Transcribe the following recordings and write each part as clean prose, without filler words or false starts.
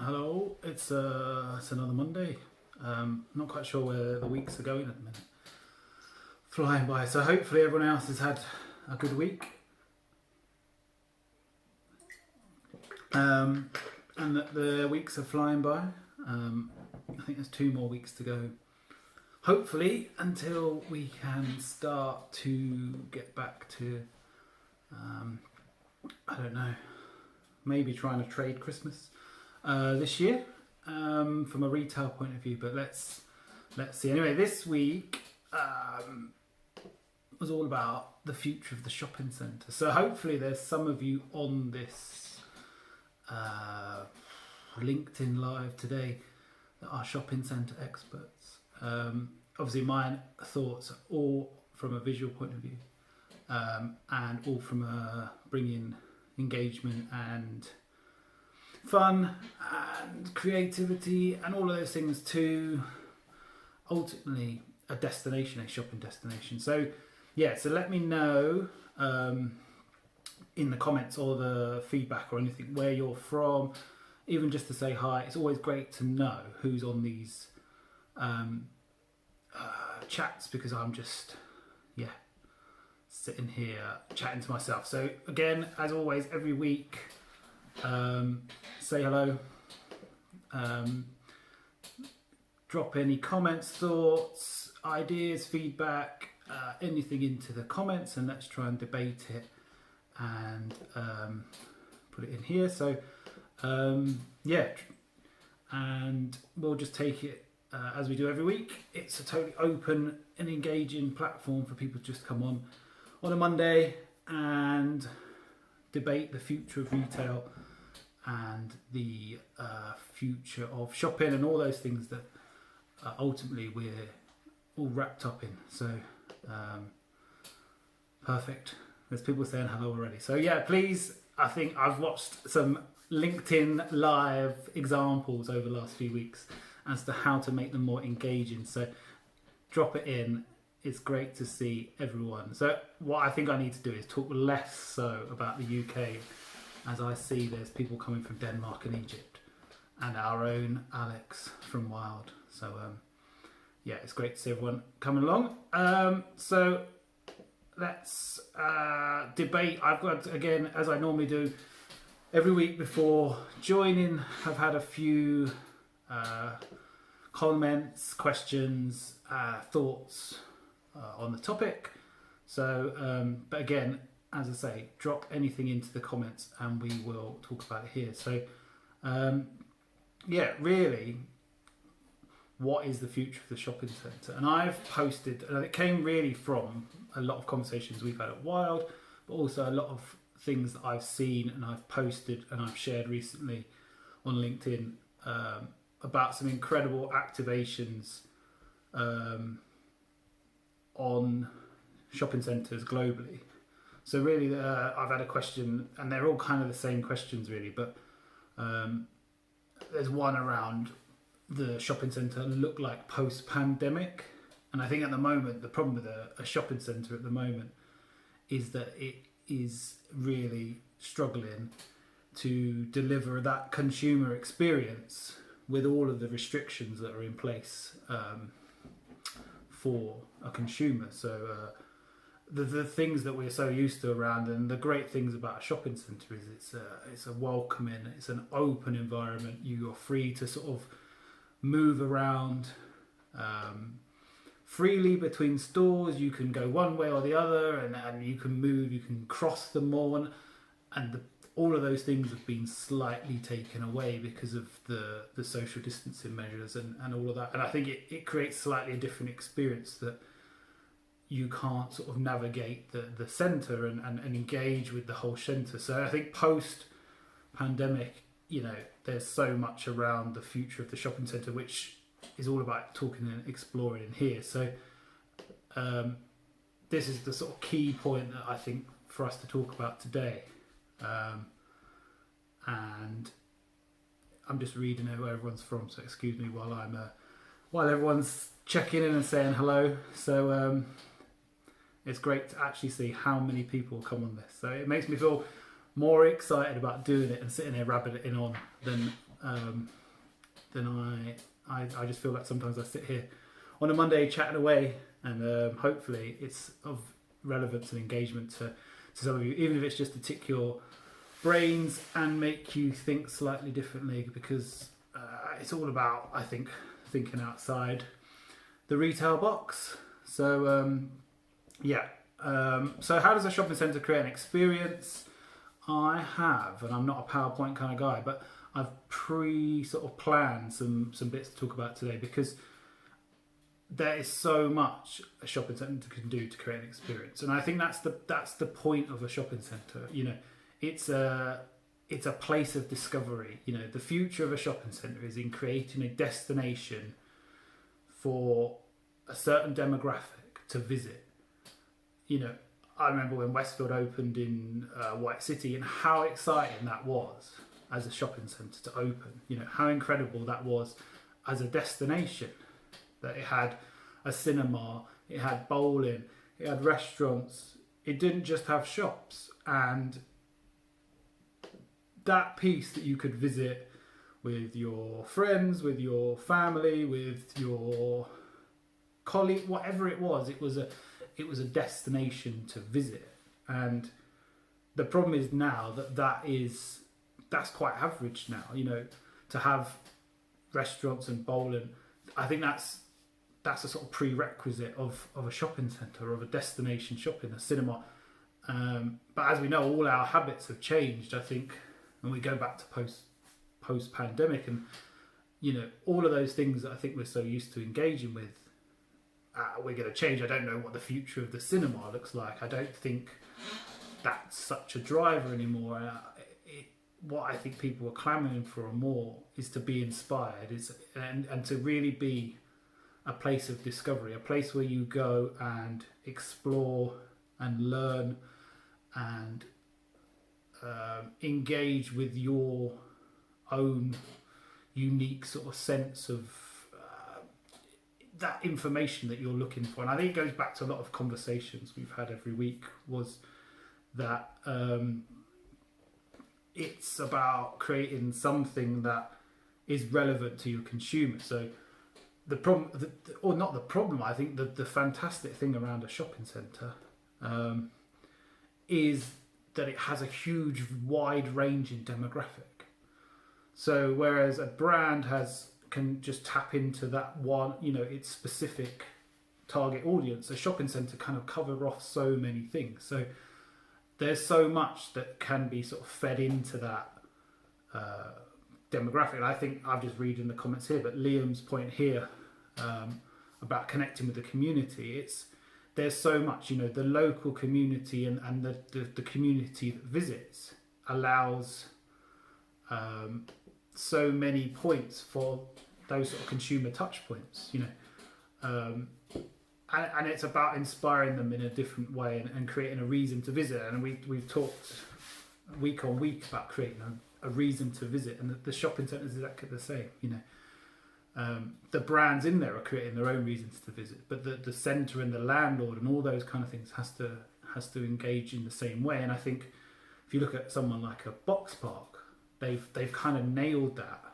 Hello, it's another Monday. Not quite sure where the weeks are going at the minute. Flying by. So hopefully everyone else has had a good week. And that the weeks are flying by. I think there's 2 more weeks to go. Hopefully until we can start to get back to, I don't know, maybe trying to trade Christmas this year from a retail point of view. But let's see. Anyway, this week was all about the future of the shopping centre. So hopefully there's some of you on this LinkedIn Live today that are shopping centre experts. Obviously my thoughts are all from a visual point of view and all from bringing engagement and fun and creativity and all of those things to ultimately a destination, a shopping destination. So yeah, so let me know in the comments or the feedback or anything where you're from, even just to say hi. It's always great to know who's on these chats, because I'm just sitting here chatting to myself. So again, as always, every week, say hello, drop any comments, thoughts, ideas, feedback, anything into the comments, and let's try and debate it and put it in here. So and we'll just take it as we do every week. It's a totally open and engaging platform for people to just come on a Monday and debate the future of retail and the future of shopping and all those things that ultimately we're all wrapped up in. So perfect. There's people saying hello already. So yeah, please, I think I've watched some LinkedIn Live examples over the last few weeks as to how to make them more engaging. So drop it in. It's great to see everyone. So what I think I need to do is talk less so about the UK, as I see there's people coming from Denmark and Egypt, and our own Alex from Wild. So yeah, it's great to see everyone coming along. So let's debate. I've got, again, as I normally do every week before joining, I've had a few comments, questions, thoughts on the topic. So but again, as I say, drop anything into the comments and we will talk about it here. So yeah, really, what is the future of the shopping centre? And I've posted, and it came really from a lot of conversations we've had at Wild, but also a lot of things that I've seen and I've posted and I've shared recently on LinkedIn about some incredible activations on shopping centres globally. So really, I've had a question, and they're all kind of the same questions really, but there's one around the shopping centre look like post-pandemic. And I think at the moment, the problem with a shopping centre at the moment is that it is really struggling to deliver that consumer experience with all of the restrictions that are in place for a consumer. So the things that we're so used to around, and the great things about a shopping centre is it's a welcoming, it's an open environment. You are free to sort of move around freely between stores. You can go one way or the other, and you can move, you can cross the mall, and all of those things have been slightly taken away because of the social distancing measures and all of that. And I think it creates slightly a different experience that you can't sort of navigate the centre and engage with the whole centre. So I think post-pandemic, there's so much around the future of the shopping centre, which is all about talking and exploring in here. So this is the sort of key point that I think for us to talk about today. And I'm just reading out where everyone's from, so excuse me while everyone's checking in and saying hello. So it's great to actually see how many people come on this. So it makes me feel more excited about doing it and sitting there rabbiting on than I just feel like sometimes I sit here on a Monday chatting away, and hopefully it's of relevance and engagement to some of you, even if it's just to tick your brains and make you think slightly differently, because it's all about, I think, thinking outside the retail box. So so how does a shopping centre create an experience? I have, and I'm not a PowerPoint kind of guy, but I've planned some bits to talk about today, because there is so much a shopping centre can do to create an experience, and I think that's the point of a shopping centre. You know, it's a place of discovery. You know, the future of a shopping centre is in creating a destination for a certain demographic to visit. You know, I remember when Westfield opened in White City, and how exciting that was as a shopping centre to open. You know, how incredible that was as a destination. That it had a cinema, it had bowling, it had restaurants. It didn't just have shops. And that piece that you could visit with your friends, with your family, with your colleague, whatever it was a destination to visit. And the problem is now that's quite average now. You know, to have restaurants and bowling, I think that's a sort of prerequisite of a shopping centre, or of a destination shopping, a cinema. But as we know, all our habits have changed, I think, and we go back to post pandemic, and you know, all of those things that I think we're so used to engaging with, we're going to change. I don't know what the future of the cinema looks like. I don't think that's such a driver anymore. What I think people are clamouring for more is to be inspired, and to really be a place of discovery, a place where you go and explore and learn and engage with your own unique sort of sense of that information that you're looking for. And I think it goes back to a lot of conversations we've had every week, was that it's about creating something that is relevant to your consumer. So the problem, or not the problem, I think the fantastic thing around a shopping centre is that it has a huge, wide-ranging demographic. So whereas a brand can just tap into that one, you know, its specific target audience, a shopping centre kind of cover off so many things. So there's so much that can be sort of fed into that demographic. And I think I've just read in the comments here, but Liam's point here about connecting with the community, there's so much, you know, the local community and the community that visits allows so many points for those sort of consumer touch points, you know, and it's about inspiring them in a different way and creating a reason to visit. And we've talked week on week about creating a reason to visit, and the shopping centre is exactly the same. You know, the brands in there are creating their own reasons to visit, but the centre and the landlord and all those kind of things has to engage in the same way. And I think if you look at someone like a Box Park, they've kind of nailed that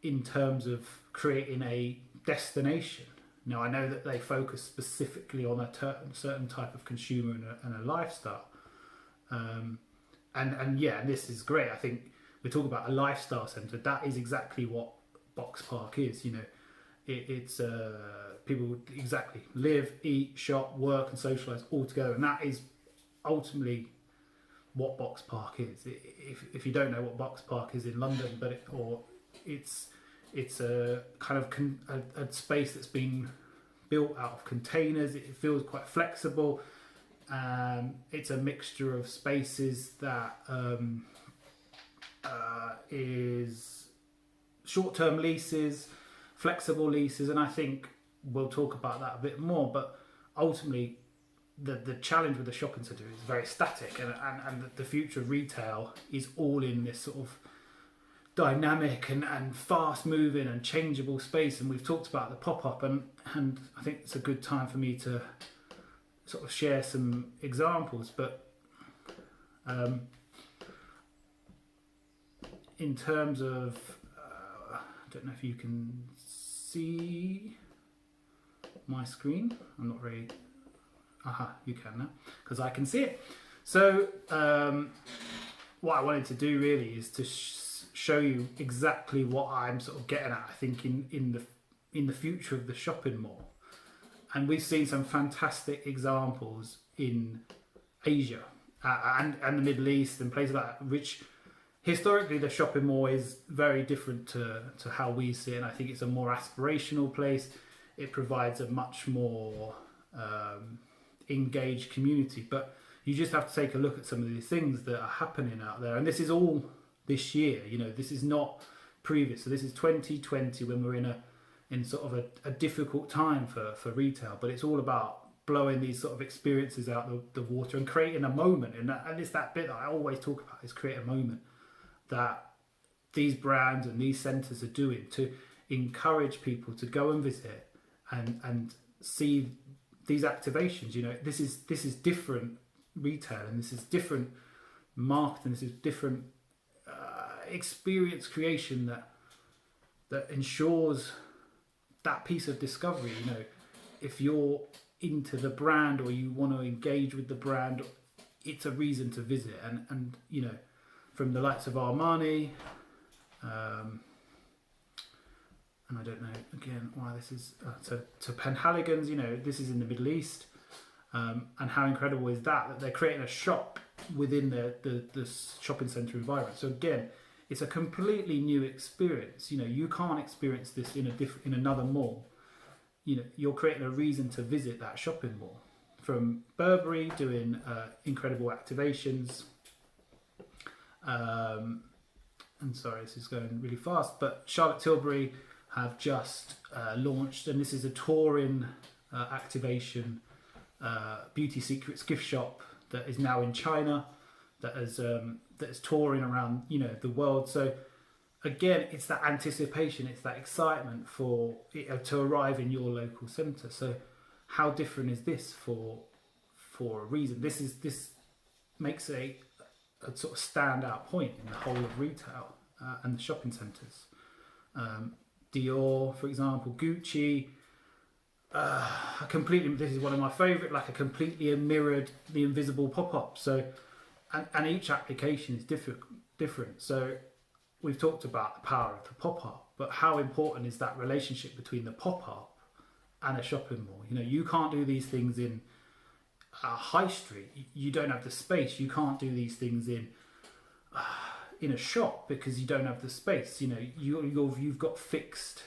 in terms of creating a destination. Now, I know that they focus specifically on a certain type of consumer and a lifestyle. And this is great. I think we talk about a lifestyle centre. That is exactly what Box Park is. You know, it's people exactly live, eat, shop, work, and socialise all together. And that is ultimately what Box Park is. If you don't know what Box Park is in London, it's a kind of a space that's been built out of containers. It feels quite flexible. It's a mixture of spaces that is short-term leases, flexible leases, and I think we'll talk about that a bit more. But ultimately, the challenge with the shopping centre is very static, and the future of retail is all in this sort of dynamic and fast moving and changeable space. And we've talked about the pop-up, and I think it's a good time for me to sort of share some examples. But In terms of, I don't know if you can see my screen. I'm not very. Aha, you can now, because I can see it. So what I wanted to do really is to show you exactly what I'm sort of getting at. I think in the future of the shopping mall, and we've seen some fantastic examples in Asia and the Middle East and places like that, which historically the shopping mall is very different to how we see it. And I think it's a more aspirational place. It provides a much more engaged community, but you just have to take a look at some of these things that are happening out there. And this is all this year, you know, this is not previous. So this is 2020, when we're in sort of a difficult time for retail, but it's all about blowing these sort of experiences out the water and creating a moment. And it's that bit that I always talk about, is create a moment that these brands and these centres are doing to encourage people to go and visit and see these activations. You know, this is different retail, and this is different marketing, this is different experience creation that ensures that piece of discovery. You know, if you're into the brand or you want to engage with the brand, it's a reason to visit. And you know, from the likes of Armani, and I don't know again why this is to Penhaligon's. You know, this is in the Middle East, and how incredible is that they're creating a shop within the shopping centre environment. So again, it's a completely new experience. You know, you can't experience this in another mall. You know, you're creating a reason to visit that shopping mall. From Burberry doing incredible activations. And sorry, this is going really fast, but Charlotte Tilbury have just launched, and this is a touring activation, Beauty Secrets gift shop that is now in China, that is touring around, you know, the world. So again, it's that anticipation, it's that excitement for it to arrive in your local centre. So how different is this for a reason? This makes a sort of standout point in the whole of retail and the shopping centres. Dior, for example, Gucci, this is one of my favourite, like a completely mirrored The Invisible pop-up. So, and each application is different. So we've talked about the power of the pop-up, but how important is that relationship between the pop-up and a shopping mall? You know, you can't do these things in a high street. You don't have the space. You can't do these things in a shop because you don't have the space. You know, you've got fixed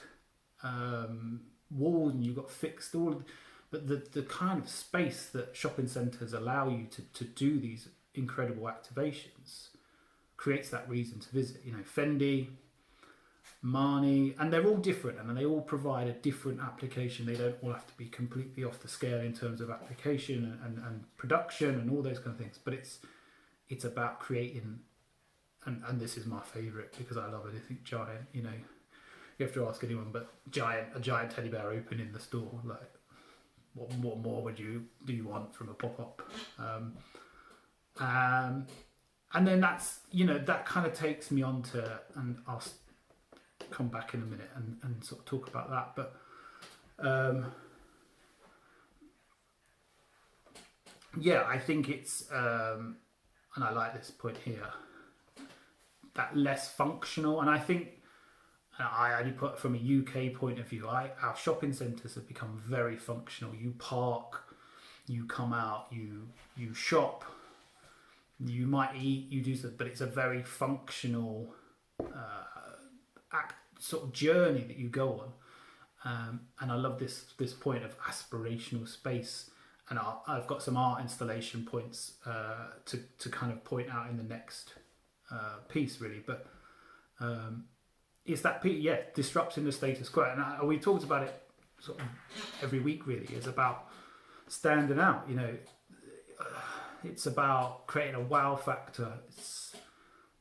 walls and you've got fixed all, but the kind of space that shopping centres allow you to do these incredible activations creates that reason to visit. You know, Fendi, Marni, and they're all different, and they all provide a different application. They don't all have to be completely off the scale in terms of application and production and all those kind of things, but it's about creating, and this is my favourite because I love anything giant. You know, you have to ask anyone, but a giant teddy bear open in the store, like what more do you want from a pop-up? And then that's, you know, that kind of takes me on to, and I'll come back in a minute and sort of talk about that. But yeah, I think it's, and I like this point here, that less functional. And I think, I only put from a UK point of view, our shopping centres have become very functional. You park, you come out, you shop, you might eat, you do stuff, but it's a very functional sort of journey that you go on. And I love this point of aspirational space. And I've got some art installation points to kind of point out in the next piece, really. But it's that piece, yeah, disrupting the status quo. And we talked about it sort of every week, really. It's about standing out, you know. It's about creating a wow factor. It's,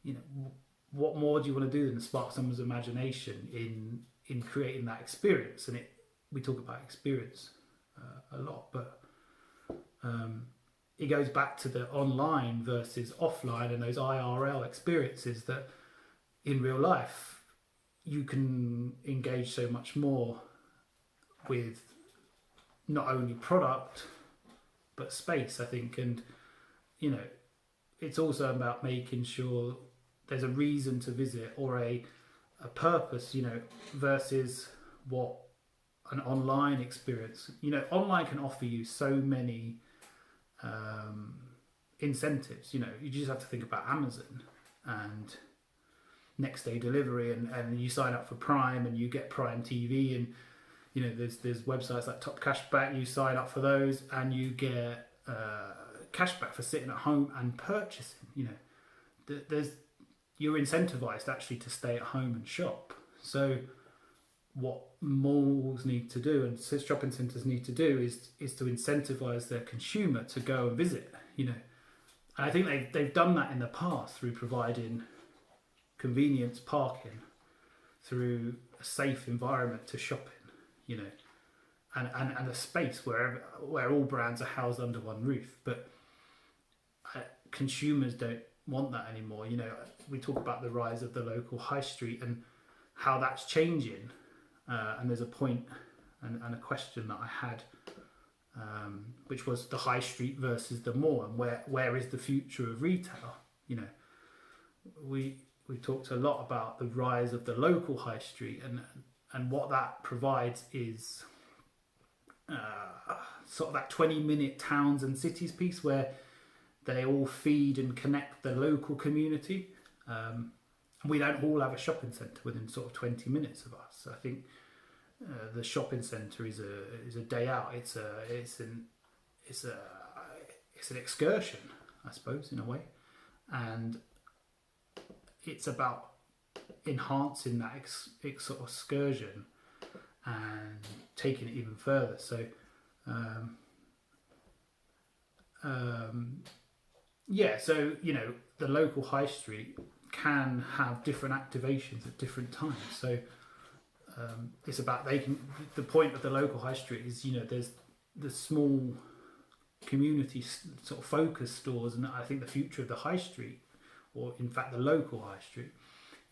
you know, what more do you want to do than spark someone's imagination in creating that experience? And we talk about experience a lot, but it goes back to the online versus offline and those IRL experiences that in real life you can engage so much more with not only product but space, I think. And you know, it's also about making sure there's a reason to visit or a purpose, you know, versus what an online experience. You know, online can offer you so many incentives. You know, you just have to think about Amazon and next day delivery, and you sign up for Prime and you get Prime TV, and you know, there's websites like Top Cashback. You sign up for those and you get cashback for sitting at home and purchasing. You know, you're incentivized actually to stay at home and shop. So what malls need to do and shopping centres need to do is to incentivize their consumer to go and visit. You know, and I think they've done that in the past through providing convenience parking, through a safe environment to shopping. You know, and a space where all brands are housed under one roof. But consumers don't want that anymore. You know, we talk about the rise of the local high street and how that's changing. And there's a point and a question that I had, which was the high street versus the mall, and where is the future of retail? You know, we talked a lot about the rise of the local high street, and what that provides is sort of that 20-minute towns and cities piece where they all feed and connect the local community. We don't all have a shopping centre within sort of 20 minutes of us. I think the shopping centre is a day out. It's an excursion, I suppose, in a way, and it's about enhancing that sort of excursion and taking it even further. So so you know, the local high street can have different activations at different times. So it's about the point of the local high street is, you know, there's the small community sort of focus stores, and I think the future of the high street, or in fact the local high street,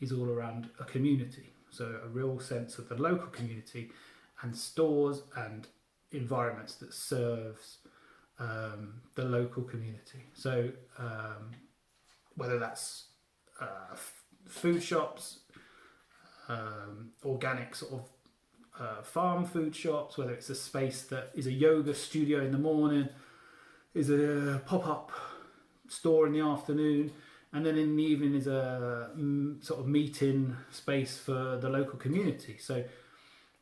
is all around a community. So a real sense of the local community and stores and environments that serves the local community. So whether that's food shops, organic sort of farm food shops, whether it's a space that is a yoga studio in the morning, is a pop-up store in the afternoon, and then in the evening is a sort of meeting space for the local community. So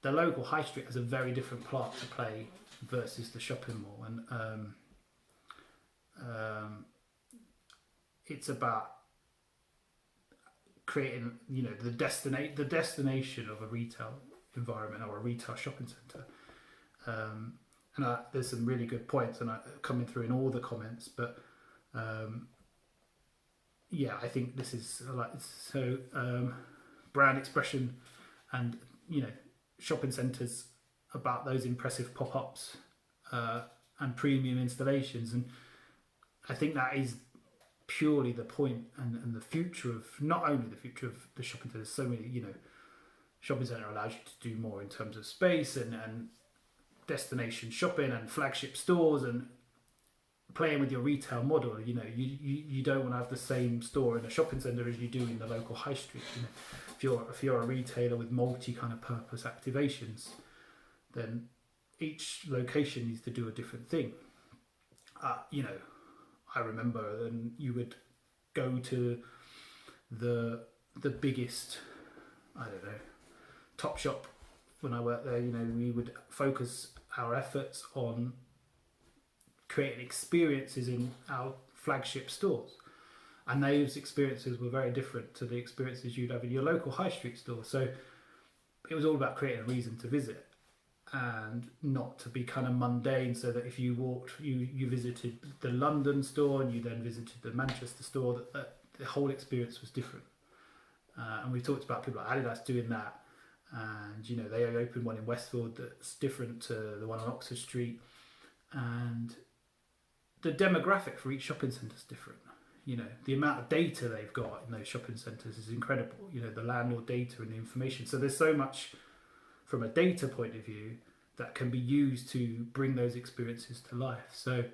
the local high street has a very different part to play versus the shopping mall, and it's about creating, you know, the destination of a retail environment or a retail shopping centre. And there's some really good points and coming through in all the comments, but I think this is like so brand expression and, you know, shopping centres about those impressive pop-ups and premium installations, and I think that is purely the point and the future of, not only the future of the shopping centre. There's so many, you know, shopping centre allows you to do more in terms of space and destination shopping and flagship stores and playing with your retail model. You know, you don't want to have the same store in a shopping centre as you do in the local high street. You know, if you're a retailer with multi kind of purpose activations, then each location needs to do a different thing. You know, I remember then you would go to the biggest, I don't know, Topshop when I worked there. You know, we would focus our efforts on creating experiences in our flagship stores, and those experiences were very different to the experiences you'd have in your local high street store. So it was all about creating a reason to visit and not to be kind of mundane, so that if you walked, you visited the London store and you then visited the Manchester store, that the whole experience was different. And we talked about people like Adidas doing that, and you know, they opened one in Westfield that's different to the one on Oxford Street, and the demographic for each shopping centre is different. You know, the amount of data they've got in those shopping centres is incredible. You know, the landlord data and the information. So there's so much from a data point of view that can be used to bring those experiences to life. So,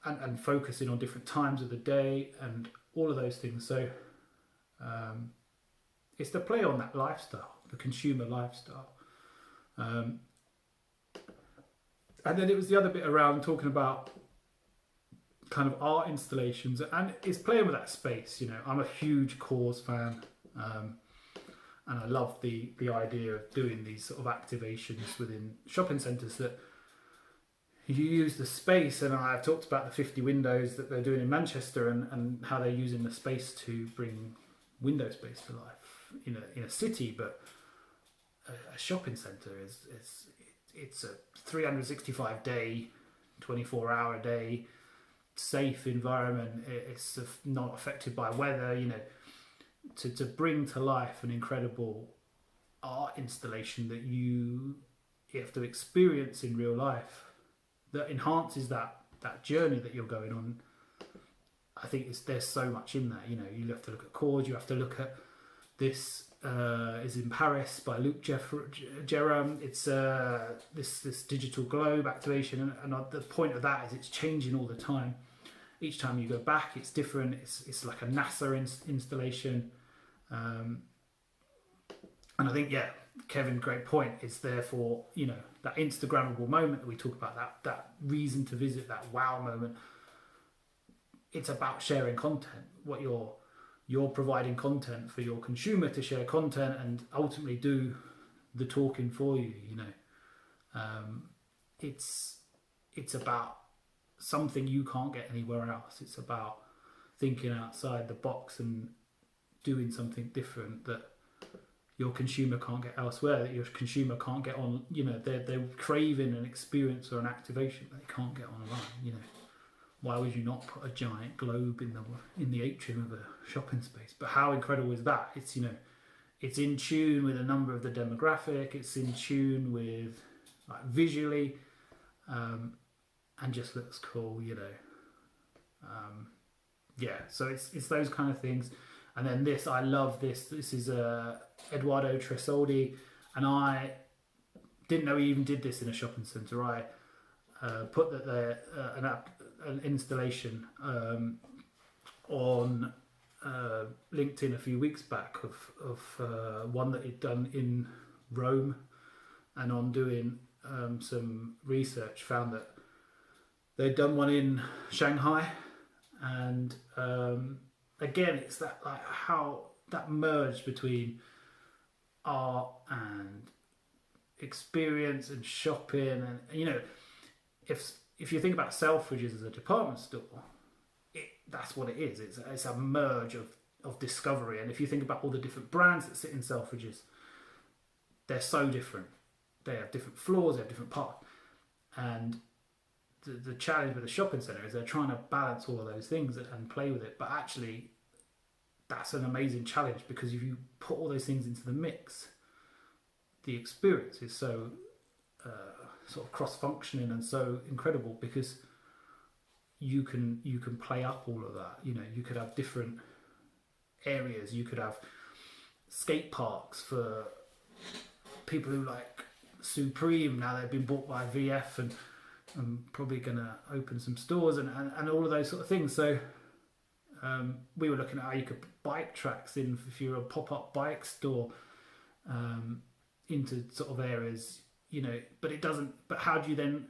and focusing on different times of the day and all of those things. So, it's the play on that lifestyle, the consumer lifestyle. And then it was the other bit around talking about kind of art installations, and it's playing with that space. You know, I'm a huge Cause fan, and I love the idea of doing these sort of activations within shopping centres that you use the space. And I've talked about the 50 windows that they're doing in Manchester, and how they're using the space to bring window space to life in a city. But a shopping centre it's a 365 day, 24-hour day safe environment. It's not affected by weather. You know, to bring to life an incredible art installation that you have to experience in real life, that enhances that journey that you're going on. I think there's so much in that. You know, you have to look at chords, you have to look at this is in Paris by Luc Jerome. It's this digital globe activation, and the point of that is it's changing all the time. Each time you go back, it's different. It's like a NASA installation, and I think, yeah, Kevin, great point. It's therefore, you know, that Instagrammable moment that we talk about, that reason to visit, that wow moment. It's about sharing content. What you're providing content for your consumer to share content and ultimately do the talking for you. You know, it's about something you can't get anywhere else. It's about thinking outside the box and doing something different that your consumer can't get elsewhere, that your consumer can't get on. You know, they're craving an experience or an activation that they can't get online. You know, why would you not put a giant globe in the atrium of a shopping space? But how incredible is that? It's, you know, it's in tune with a number of the demographic. It's in tune with, like, visually, and just looks cool. You know, yeah. So it's those kind of things. And then this, I love this. This is Eduardo Tresoldi, and I didn't know he even did this in a shopping centre. I put that there an installation on LinkedIn a few weeks back of one that he'd done in Rome, and on doing some research found that they'd done one in Shanghai, and again, it's that, like, how that merge between art and experience and shopping, and you know, if you think about Selfridges as a department store, that's what it is. It's a merge of discovery. And if you think about all the different brands that sit in Selfridges, they're so different. They have different floors, they have different parts. And the challenge with the shopping centre is they're trying to balance all of those things and play with it. But actually, that's an amazing challenge, because if you put all those things into the mix, the experience is so sort of cross-functioning and so incredible, because you can play up all of that. You know, you could have different areas. You could have skate parks for people who like Supreme. Now they've been bought by VF, and I'm probably going to open some stores and all of those sort of things. So we were looking at how you could put bike tracks in if you're a pop-up bike store into sort of areas, you know, but it doesn't. But how do you then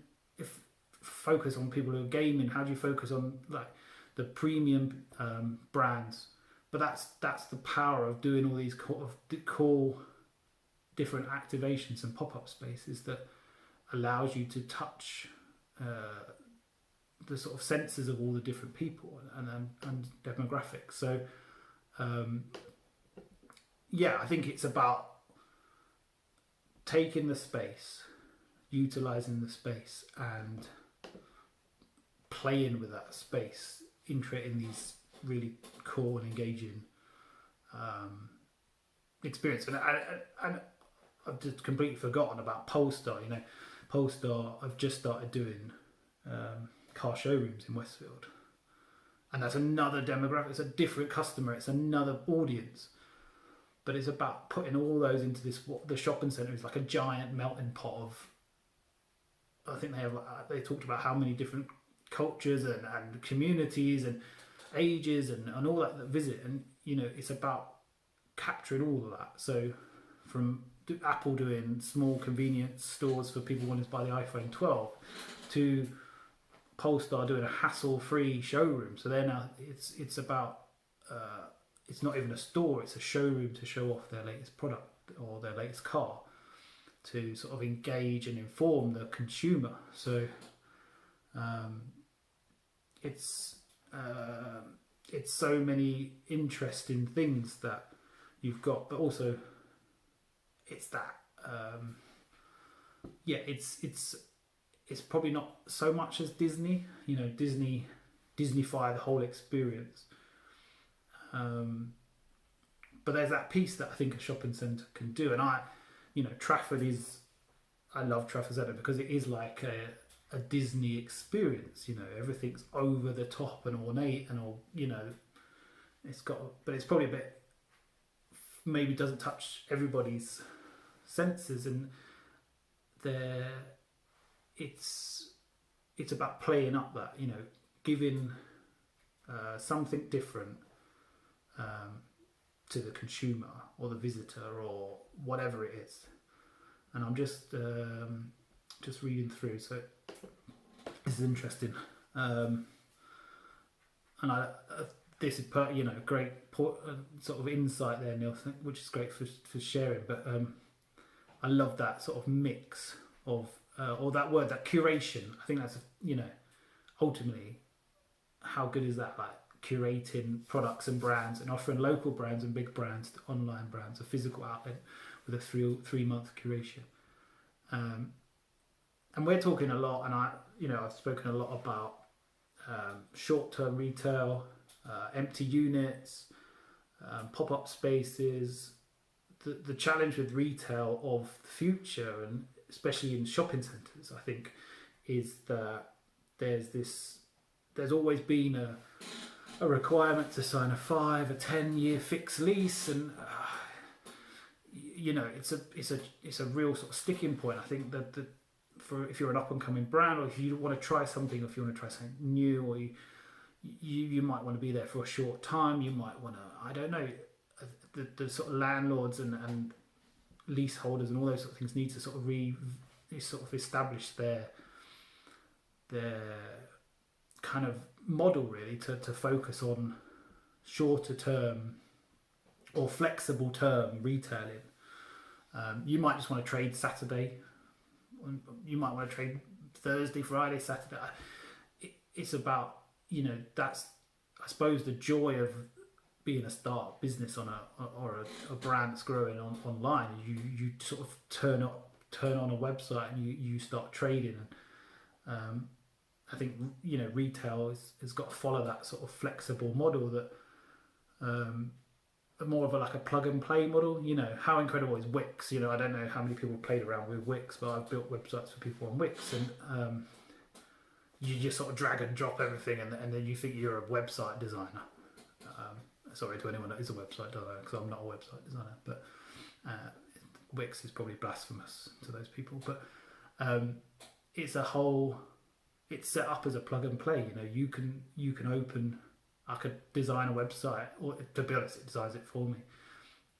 focus on people who are gaming? How do you focus on, like, the premium brands? But that's the power of doing all these cool different activations and pop-up spaces that allows you to touch the sort of senses of all the different people and demographics. So yeah, I think it's about taking the space, utilizing the space, and playing with that space in creating these really cool and engaging experience. And I've just completely forgotten about Polestar. You know, Polestar, I've just started doing car showrooms in Westfield. And that's another demographic, it's a different customer, it's another audience. But it's about putting all those into this, what the shopping centre is like a giant melting pot of, I think they talked about how many different cultures and communities and ages and all that visit. And, you know, it's about capturing all of that. So from Apple doing small convenience stores for people wanting to buy the iPhone 12 to Polestar doing a hassle-free showroom. So they're now, it's about, it's not even a store, it's a showroom to show off their latest product or their latest car, to sort of engage and inform the consumer. So it's so many interesting things that you've got, but also it's that it's probably not so much as Disney, you know, Disneyfy the whole experience. But there's that piece that I think a shopping centre can do. And Trafford I love Trafford Centre because it is like a Disney experience, you know, everything's over the top and ornate and all, you know, but it's probably a bit, maybe doesn't touch everybody's senses, and it's about playing up that, you know, giving something different to the consumer or the visitor or whatever it is. And I'm just reading through, so this is interesting. And this is great sort of insight there, Neil, which is great for sharing. But I love that sort of mix of or that word, that curation. I think that's ultimately, how good is that? Like curating products and brands and offering local brands and big brands to online brands, a physical outlet with a 3-month curation. And we're talking a lot, and I've spoken a lot about short-term retail, empty units, pop-up spaces. The challenge with retail of the future, and especially in shopping centres, I think, is that there's always been a requirement to sign a 5 or 10 year fixed lease, and it's a real sort of sticking point. I think that for if you're an up and coming brand, or if you want to try something, or if you want to try something new, or you might want to be there for a short time, you might want to, I don't know, the sort of landlords and leaseholders and all those sort of things need to sort of establish their kind of model, really, to focus on shorter term or flexible term retailing. You might just want to trade Saturday, you might want to trade Thursday, Friday, Saturday. It's about, that's, I suppose, the joy of being a start business on a brand that's growing online. You sort of turn on a website and you start trading. And I think retail has got to follow that sort of flexible model, that more of a plug and play model. How incredible is Wix? I don't know how many people played around with Wix, but I've built websites for people on Wix, and you just sort of drag and drop everything, and then you think you're a website designer. Sorry to anyone that is a website designer, because I'm not a website designer, but Wix is probably blasphemous to those people. But it's set up as a plug and play. You can open, I could design a website, or to be honest, it designs it for me,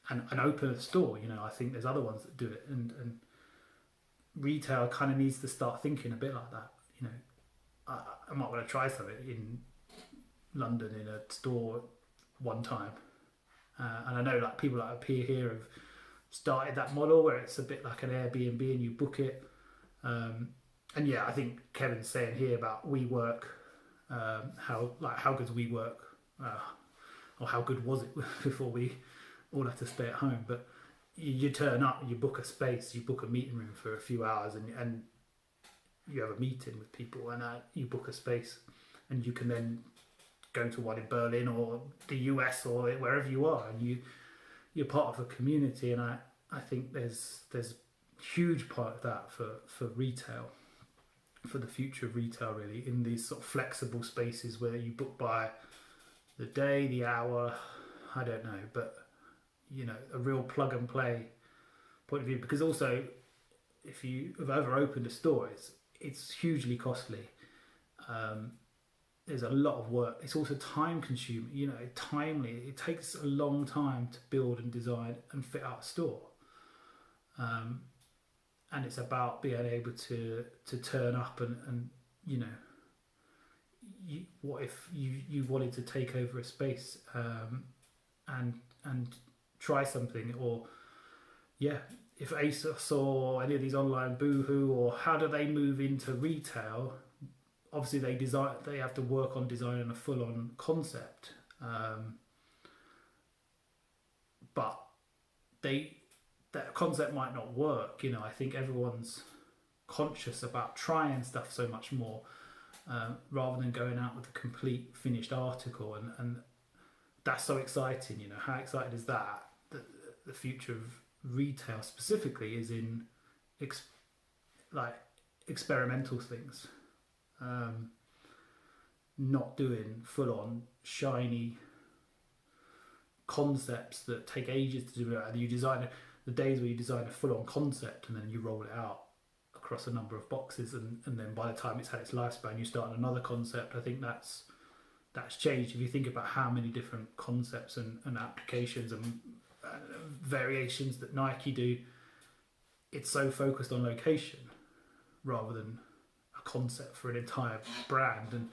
and open a store. I think there's other ones that do it, and retail kind of needs to start thinking a bit like that. I might want to try something in London in a store one time, and I know people like Appear here have started that model where it's a bit like an Airbnb and you book it. And yeah, I think Kevin's saying here about WeWork, how good's WeWork, or how good was it before we all had to stay at home? But you turn up, you book a space, you book a meeting room for a few hours, and you have a meeting with people, and you book a space, and you can then go to one in Berlin or the US or wherever you are, and you're part of a community. And I think there's huge part of that for retail. for the future of retail, really, in these sort of flexible spaces where you book by the day, the hour, I don't know, but a real plug and play point of view. Because also, if you have ever opened a store, it's hugely costly. There's a lot of work. It's also time consuming. Timely. It takes a long time to build and design and fit out a store. And it's about being able to turn up and what if you wanted to take over a space and try something, or if ASOS or any of these online Boohoo, or how do they move into retail? Obviously they have to work on designing a full-on concept, but that concept might not work. I think everyone's conscious about trying stuff so much more, rather than going out with a complete finished article, and that's so exciting. How excited is that the future of retail specifically is in experimental things, not doing full-on shiny concepts that take ages to do. You design the days where you design a full-on concept and then you roll it out across a number of boxes, and then by the time it's had its lifespan, you start another concept. I think that's changed. If you think about how many different concepts and applications and variations that Nike do, it's so focused on location rather than a concept for an entire brand. And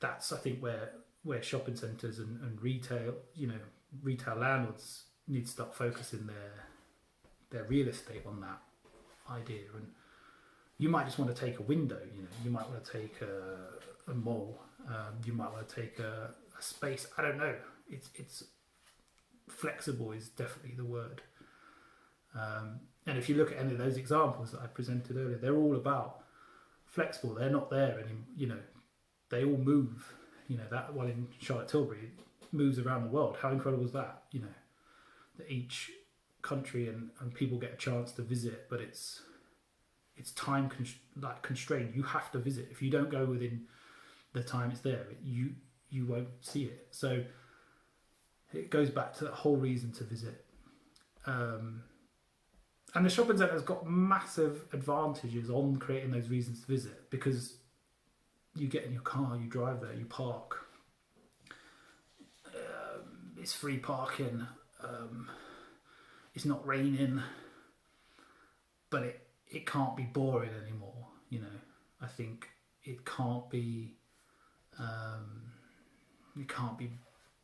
that's, I think, where shopping centres and retail landlords need to start focusing their real estate on that idea. And you might just want to take a window, you might want to take a mall, you might want to take a space. I don't know. It's flexible is definitely the word. And if you look at any of those examples that I presented earlier, they're all about flexible. They're not there anymore. They all move. That one in Charlotte Tilbury moves around the world. How incredible is that? That each country and people get a chance to visit, but it's time constrained. You have to visit. If you don't go within the time it's there, you won't see it. So it goes back to that whole reason to visit. And the shopping centre's got massive advantages on creating those reasons to visit, because you get in your car, you drive there, you park. It's free parking. It's not raining, but it can't be boring anymore. I think it can't be. It can't be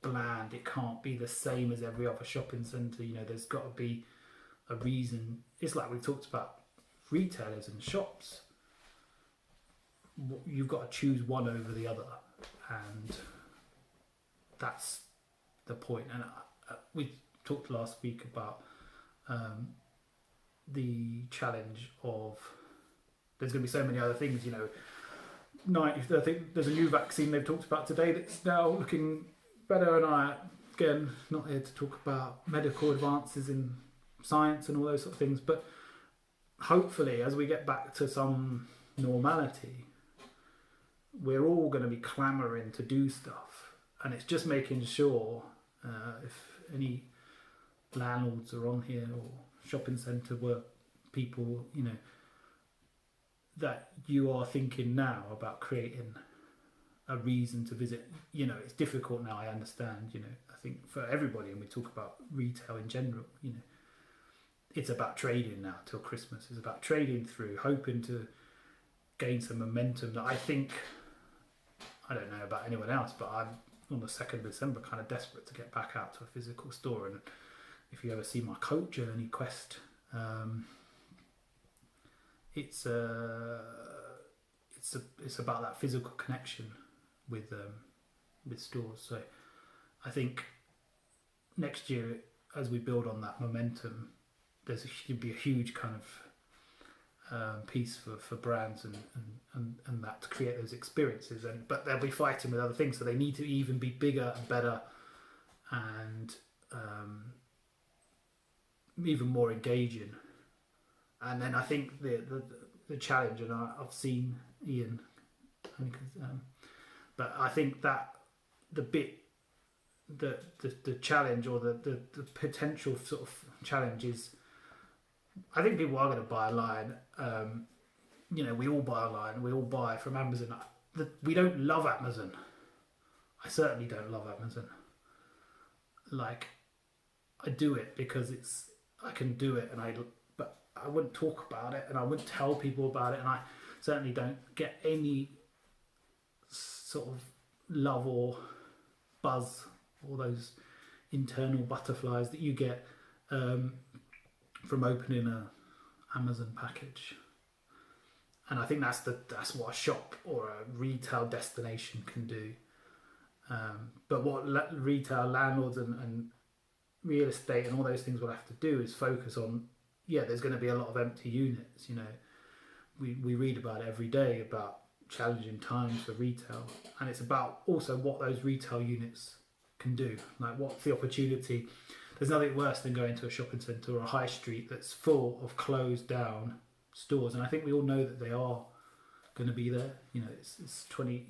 bland. It can't be the same as every other shopping centre. There's got to be a reason. It's like we talked about retailers and shops. You've got to choose one over the other, and that's the point. And we talked last week about the challenge of there's going to be so many other things. I think there's a new vaccine they've talked about today that's now looking better, and I, again, not here to talk about medical advances in science and all those sort of things, but hopefully as we get back to some normality, we're all going to be clamouring to do stuff. And it's just making sure, if any landlords are on here or shopping centre work people, that you are thinking now about creating a reason to visit. It's difficult now, I understand, I think for everybody, and we talk about retail in general, it's about trading now till Christmas. It's about trading through, hoping to gain some momentum that I think, I don't know about anyone else, but I'm on the 2nd of December kind of desperate to get back out to a physical store. And if you ever see my Coat Journey quest, it's about that physical connection with stores. So I think next year, as we build on that momentum, should be a huge kind of piece for brands and that to create those experiences. But they'll be fighting with other things, so they need to even be bigger and better and even more engaging. And then I think the challenge, and I've seen Ian, but I think that the challenge, or the potential sort of challenge is, I think people are going to buy online. We all buy online. We all buy from Amazon. We don't love Amazon. I certainly don't love Amazon. Like, I do it because I can do it, but I wouldn't talk about it, and I wouldn't tell people about it, and I certainly don't get any sort of love or buzz, all those internal butterflies that you get from opening a Amazon package. And I think that's what a shop or a retail destination can do. But what retail landlords and real estate and all those things will have to do is focus on, there's going to be a lot of empty units. We read about it every day about challenging times for retail, and it's about also what those retail units can do. Like, what's the opportunity? There's nothing worse than going to a shopping centre or a high street that's full of closed down stores, and I think we all know that they are going to be there. It's 20.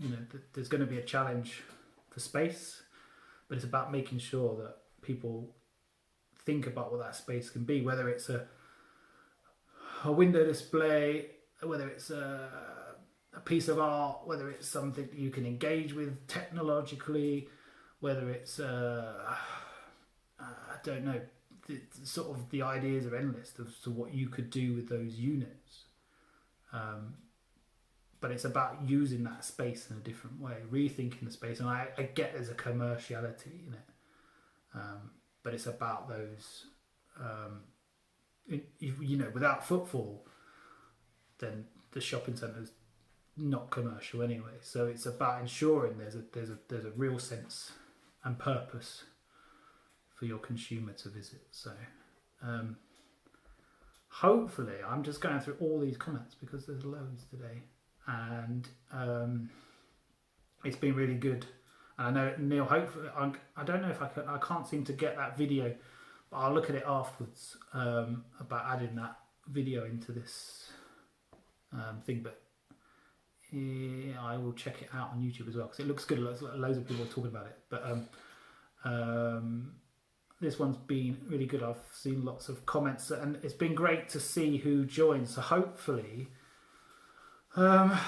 There's going to be a challenge for space, but it's about making sure that people think about what that space can be, whether it's a window display, whether it's a piece of art, whether it's something that you can engage with technologically, whether it's I don't know. Sort of the ideas are endless as to what you could do with those units, but it's about using that space in a different way, rethinking the space. And I get there's a commerciality in it, but it's about those. Without footfall, then the shopping centre's not commercial anyway. So it's about ensuring there's a real sense and purpose for your consumer to visit. So hopefully, I'm just going through all these comments because there's loads today, and it's been really good. And I know, Neil, hopefully, I don't know if I can't seem to get that video, but I'll look at it afterwards about adding that video into this thing. But I will check it out on YouTube as well because it looks good. Loads of people are talking about it, but this one's been really good. I've seen lots of comments, and it's been great to see who joins. So hopefully, I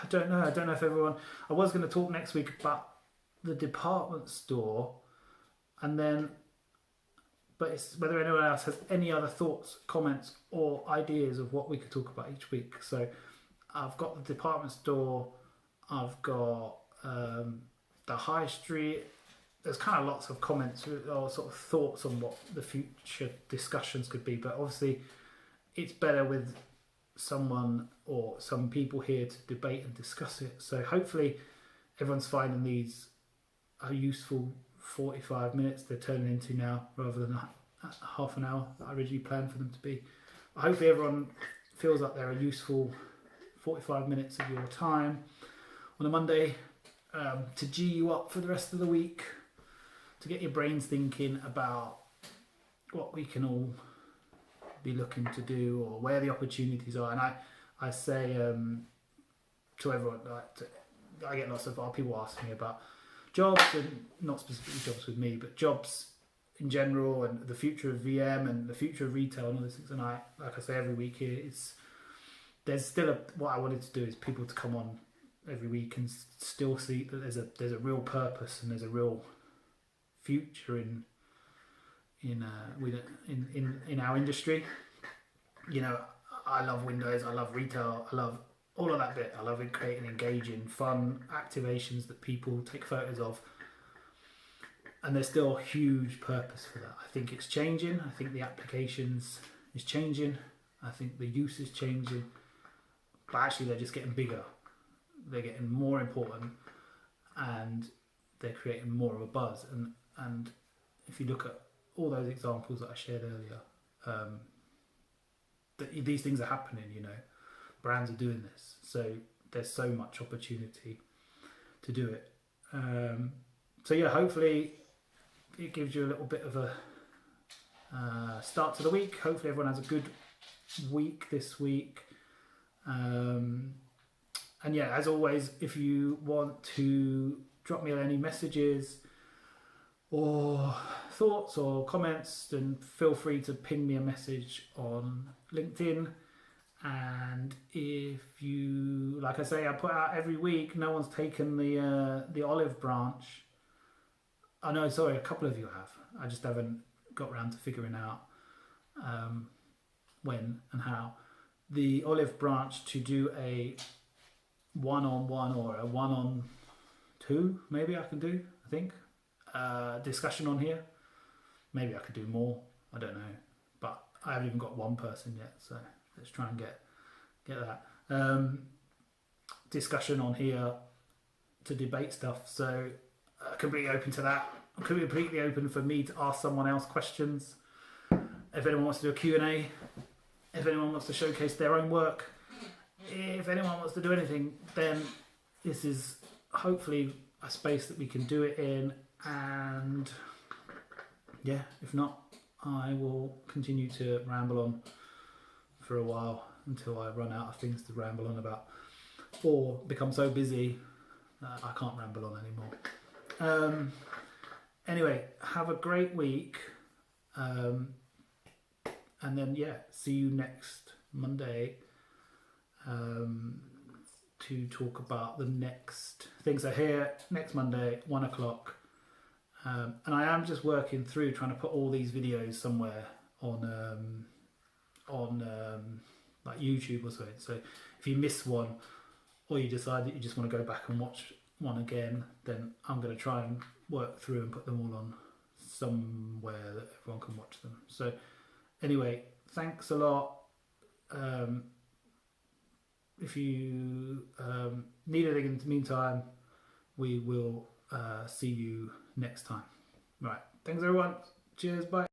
don't know if everyone. I was going to talk next week about the department store, but it's whether anyone else has any other thoughts, comments, or ideas of what we could talk about each week. So I've got the department store, I've got the high street. There's kind of lots of comments or sort of thoughts on what the future discussions could be, but obviously it's better with someone or some people here to debate and discuss it. So hopefully everyone's finding these a useful 45 minutes they're turning into now, rather than half an hour that I originally planned for them to be. But hopefully everyone feels like they're a useful 45 minutes of your time on a Monday to G you up for the rest of the week, to get your brains thinking about what we can all be looking to do or where the opportunities are. And I say to everyone, I get lots of people asking me about jobs, and not specifically jobs with me, but jobs in general, and the future of VM and the future of retail and all those things. And like I say every week here, there's still what I wanted to do is people to come on every week and still see that there's a real purpose and there's a real future in our industry. I love windows, I love retail, I love all of that bit. I love creating engaging, fun activations that people take photos of, and there's still a huge purpose for that. I think it's changing. I think the applications is changing. I think the use is changing, but actually they're just getting bigger. They're getting more important, and they're creating more of a buzz. And if you look at all those examples that I shared earlier, these things are happening. Brands are doing this, so there's so much opportunity to do it. So yeah, hopefully it gives you a little bit of a start to the week. Hopefully everyone has a good week this week. And yeah, as always, if you want to drop me any messages or thoughts or comments, then feel free to ping me a message on LinkedIn. And if you, like I say, I put out every week. No one's taken the olive branch. Oh no, sorry, a couple of you have. I just haven't got around to figuring out when and how. The olive branch to do a 1-on-1 or a 1-on-2, maybe I can do, I think. Discussion on here. Maybe I could do more, I don't know. But I haven't even got one person yet, so let's try and get that. Discussion on here to debate stuff, so completely open to that. I'm completely open for me to ask someone else questions. If anyone wants to do a Q&A, if anyone wants to showcase their own work, if anyone wants to do anything, then this is hopefully a space that we can do it in. And yeah, if not, I will continue to ramble on for a while until I run out of things to ramble on about or become so busy that I can't ramble on anymore. Anyway, have a great week. And then, yeah, see you next Monday to talk about the next things are here next Monday, 1 o'clock. And I am just working through trying to put all these videos somewhere on like YouTube or something. So if you miss one or you decide that you just want to go back and watch one again, then I'm going to try and work through and put them all on somewhere that everyone can watch them. So anyway, thanks a lot. If you need anything in the meantime, we will see you next time. Right, thanks everyone. Cheers, bye.